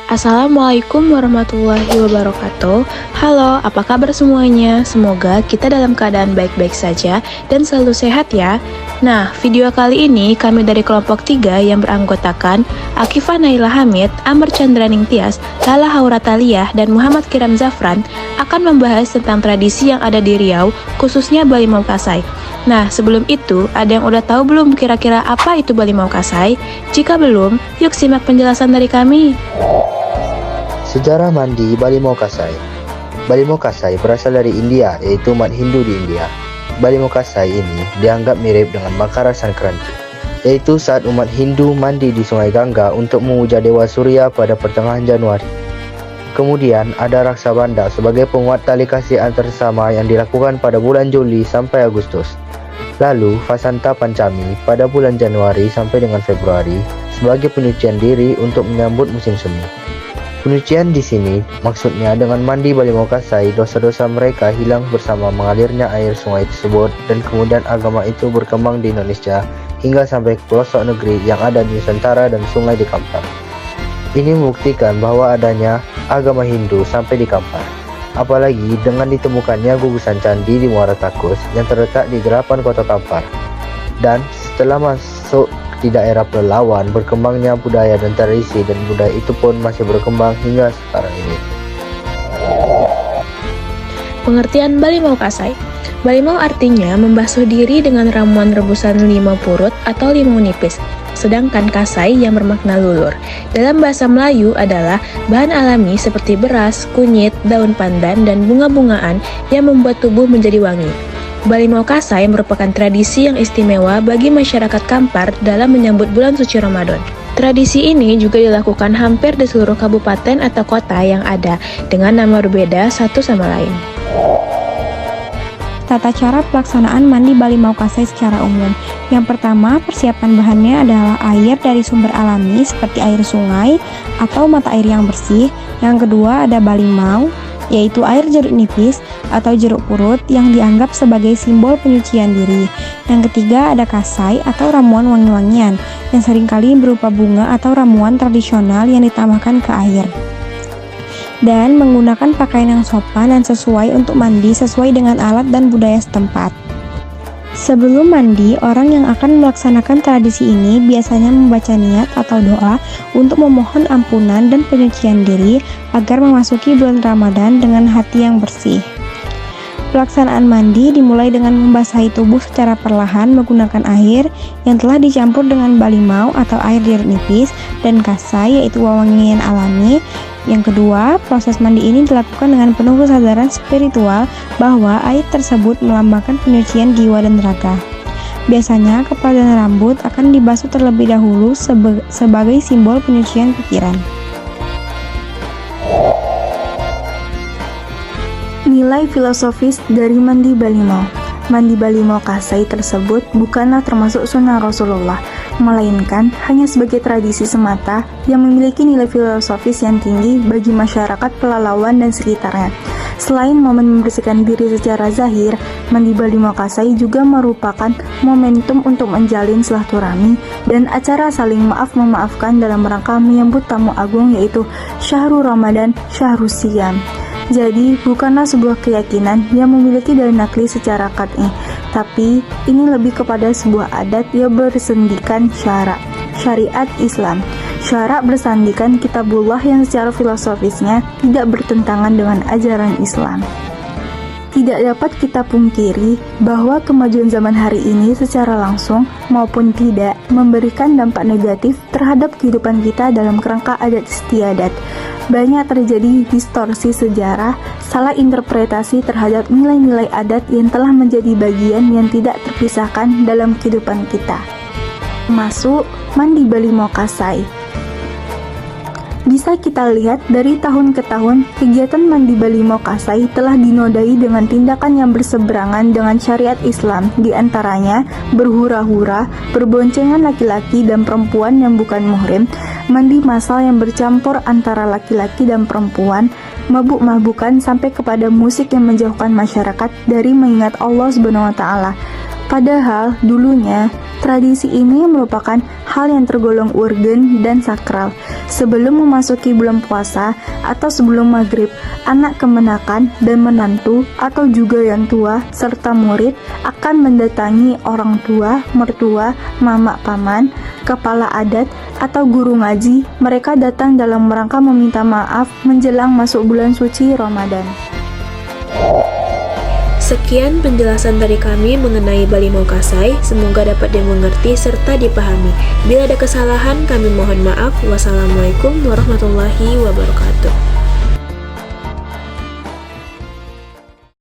Assalamualaikum warahmatullahi wabarakatuh. Halo, apa kabar semuanya? Semoga kita dalam keadaan baik-baik saja dan selalu sehat ya. Nah, video kali ini kami dari kelompok 3 yang beranggotakan Akifah Naila Hamid, Amr Chandraning Tias, Lala Hauratalia, dan Muhammad Kiram Zafran akan membahas tentang tradisi yang ada di Riau, khususnya Bali Mau Kasai. Nah, sebelum itu, ada yang udah tahu belum kira-kira apa itu Bali Mau Kasai? Jika belum, yuk simak penjelasan dari kami. Sejarah mandi Bali Mau Kasai. Bali Mau Kasai berasal dari India, yaitu umat Hindu di India. Bali Mau Kasai ini dianggap mirip dengan Makara Sankranti, yaitu saat umat Hindu mandi di Sungai Gangga untuk memuja Dewa Surya pada pertengahan Januari. Kemudian ada Raksa Banda sebagai penguat tali kasih antar sesama yang dilakukan pada bulan Juli sampai Agustus. Lalu Vasanta Pancami pada bulan Januari sampai dengan Februari sebagai penyucian diri untuk menyambut musim semi. Penyucian di sini maksudnya dengan mandi Bali Mau Kasai, dosa-dosa mereka hilang bersama mengalirnya air sungai tersebut, dan kemudian agama itu berkembang di Indonesia hingga sampai ke pelosok negeri yang ada di Nusantara dan sungai di Kampar. Ini membuktikan bahwa adanya agama Hindu sampai di Kampar. Apalagi dengan ditemukannya gugusan candi di Muara Takus yang terletak di gerapan kota Kampar. Dan setelah masuk di daerah Pelalawan, berkembangnya budaya dan tradisi, dan budaya itu pun masih berkembang hingga sekarang ini. Pengertian Bali Mau Kasai. Bali Mau artinya membasuh diri dengan ramuan rebusan limau purut atau limau nipis. Sedangkan kasai yang bermakna lulur dalam bahasa Melayu adalah bahan alami seperti beras, kunyit, daun pandan, dan bunga-bungaan yang membuat tubuh menjadi wangi. Bali Mau Kasai merupakan tradisi yang istimewa bagi masyarakat Kampar dalam menyambut bulan suci Ramadan. Tradisi ini juga dilakukan hampir di seluruh kabupaten atau kota yang ada, dengan nama berbeda satu sama lain. Tata cara pelaksanaan mandi Bali Mau Kasai secara umum. Yang pertama, persiapan bahannya adalah air dari sumber alami seperti air sungai atau mata air yang bersih. Yang kedua ada Bali Mau, yaitu air jeruk nipis atau jeruk purut yang dianggap sebagai simbol penyucian diri. Yang ketiga ada kasai atau ramuan wangi-wangian yang seringkali berupa bunga atau ramuan tradisional yang ditambahkan ke air. Dan menggunakan pakaian yang sopan dan sesuai untuk mandi sesuai dengan alat dan budaya setempat. Sebelum mandi, orang yang akan melaksanakan tradisi ini biasanya membaca niat atau doa untuk memohon ampunan dan penyucian diri agar memasuki bulan Ramadan dengan hati yang bersih. Pelaksanaan mandi dimulai dengan membasahi tubuh secara perlahan menggunakan air yang telah dicampur dengan Bali Mau atau air jeruk nipis dan kasai, yaitu wangian alami. Yang kedua, proses mandi ini dilakukan dengan penuh kesadaran spiritual bahwa air tersebut melambangkan penyucian jiwa dan raga. Biasanya, kepala dan rambut akan dibasuh terlebih dahulu sebagai simbol penyucian pikiran. Nilai filosofis dari mandi Bali Mau. Mandi Bali Mau Kasai tersebut bukanlah termasuk sunnah Rasulullah, melainkan hanya sebagai tradisi semata yang memiliki nilai filosofis yang tinggi bagi masyarakat Pelalawan dan sekitarnya. Selain momen membersihkan diri secara zahir, mandi Bali Mau Kasai juga merupakan momentum untuk menjalin silaturahmi dan acara saling maaf-memaafkan dalam rangka menyambut tamu agung, yaitu Syahrul Ramadan, Syahrul Siyam. Jadi, bukanlah sebuah keyakinan yang memiliki dalil nakli secara qat'i, tapi ini lebih kepada sebuah adat yang bersendikan syariat Islam. Syarak bersandikan kitabullah yang secara filosofisnya tidak bertentangan dengan ajaran Islam. Tidak dapat kita pungkiri bahwa kemajuan zaman hari ini secara langsung maupun tidak memberikan dampak negatif terhadap kehidupan kita dalam kerangka adat istiadat. Banyak terjadi distorsi sejarah, salah interpretasi terhadap nilai-nilai adat yang telah menjadi bagian yang tidak terpisahkan dalam kehidupan kita. Masuk mandi Bali Mau Kasai. Bisa kita lihat dari tahun ke tahun, kegiatan mandi Bali Mau Kasai telah dinodai dengan tindakan yang berseberangan dengan syariat Islam, di antaranya berhura-hura, berboncengan laki-laki dan perempuan yang bukan muhrim, mandi massal yang bercampur antara laki-laki dan perempuan, mabuk-mabukan sampai kepada musik yang menjauhkan masyarakat dari mengingat Allah Subhanahu wa Ta'ala. Padahal dulunya tradisi ini merupakan hal yang tergolong urgen dan sakral. Sebelum memasuki bulan puasa atau sebelum maghrib, anak kemenakan dan menantu atau juga yang tua serta murid akan mendatangi orang tua, mertua, mamak paman, kepala adat, atau guru ngaji. Mereka datang dalam rangka meminta maaf menjelang masuk bulan suci Ramadan. Sekian penjelasan dari kami mengenai Bali Mau Kasai, semoga dapat dimengerti serta dipahami. Bila ada kesalahan, kami mohon maaf. Wassalamualaikum warahmatullahi wabarakatuh.